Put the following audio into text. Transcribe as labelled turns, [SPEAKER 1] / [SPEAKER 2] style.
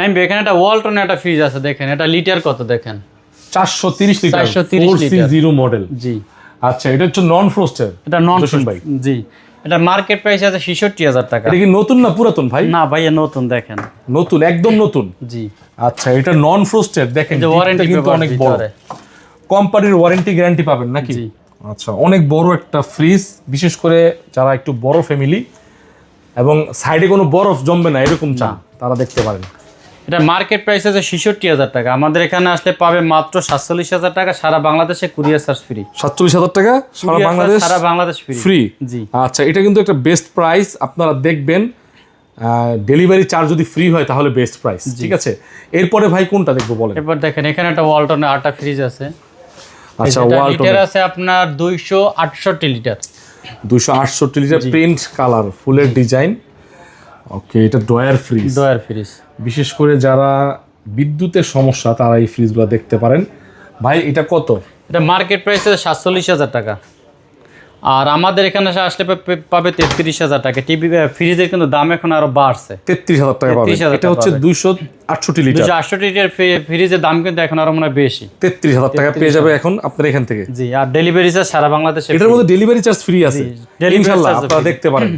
[SPEAKER 1] নাইম ভাই এখানে একটা ওয়ালটন একটা ফ্রিজ আছে, দেখেন এটা লিটার কত দেখেন,
[SPEAKER 2] 430 লিটার
[SPEAKER 1] 430 লিটার
[SPEAKER 2] 4C0 মডেল।
[SPEAKER 1] জি
[SPEAKER 2] আচ্ছা, এটা হচ্ছে নন ফ্রোস্টেড।
[SPEAKER 1] এটা নন
[SPEAKER 2] জসিম ভাই,
[SPEAKER 1] জি এটা মার্কেট প্রাইস আছে 66,000 টাকা।
[SPEAKER 2] এটা কি নতুন না পুরাতন ভাই?
[SPEAKER 1] না ভাইয়া নতুন, দেখেন
[SPEAKER 2] নতুন, একদম নতুন।
[SPEAKER 1] জি
[SPEAKER 2] আচ্ছা, এটা নন ফ্রোস্টেড, দেখেন
[SPEAKER 1] যে ওয়ারেন্টি
[SPEAKER 2] কিন্তু অনেক বড়, কোম্পানির ওয়ারেন্টি গ্যারান্টি পাবেন নাকি?
[SPEAKER 1] জি
[SPEAKER 2] আচ্ছা, অনেক বড় একটা ফ্রিজ, বিশেষ করে যারা একটু বড় ফ্যামিলি এবং সাইডে কোনো বরফ জমবে না এরকম চান, তারা দেখতে পারেন।
[SPEAKER 1] এটা মার্কেট প্রাইস আছে 66,000 টাকা, আমাদের এখানে আসলে পাবে মাত্র 47,000 টাকা, সারা বাংলাদেশে কুরিয়ার চার্জ ফ্রি।
[SPEAKER 2] 47,000 টাকা সারা বাংলাদেশ
[SPEAKER 1] ফ্রি।
[SPEAKER 2] জি আচ্ছা, এটা কিন্তু একটা বেস্ট প্রাইস, আপনারা দেখবেন। ডেলিভারি চার্জ যদি ফ্রি হয় তাহলে বেস্ট প্রাইস, ঠিক আছে। এরপরে ভাই কোনটা দেখবো বলেন?
[SPEAKER 1] এবার দেখেন এখানে একটা ওয়ালটনের আটা ফ্রিজ আছে।
[SPEAKER 2] আচ্ছা,
[SPEAKER 1] লিটার আছে আপনার 268 লিটার
[SPEAKER 2] 268 লিটার, প্রিন্ট কালার, ফুলের ডিজাইন। ওকে, এটা ড্রয়ার ফ্রিজ। বিশেষ করে যারা বিদ্যুতের সমস্যা তারা এই ফ্রিজগুলো দেখতে পারেন। ভাই এটা কত?
[SPEAKER 1] এটা মার্কেট প্রাইস আছে 47,000 টাকা, আর আমাদের এখানে আসলে পাবে 33,000 টাকা। টিভি ফ্রিজের কিন্তু দাম এখন আরো বাড়ছে,
[SPEAKER 2] 33,000 টাকা পাবে। এটা হচ্ছে 268 লিটার
[SPEAKER 1] 268 লিটার ফ্রিজের দাম কিন্তু এখন আরো মনে বেশি,
[SPEAKER 2] 33,000 টাকা পেয়ে যাবে এখন আপনার এখান থেকে।
[SPEAKER 1] জি আর ডেলিভারি চার্জ সারা বাংলাদেশে,
[SPEAKER 2] এটার মধ্যে ডেলিভারি চার্জ ফ্রি আছে ইনশাআল্লাহ, আপনারা দেখতে পারেন।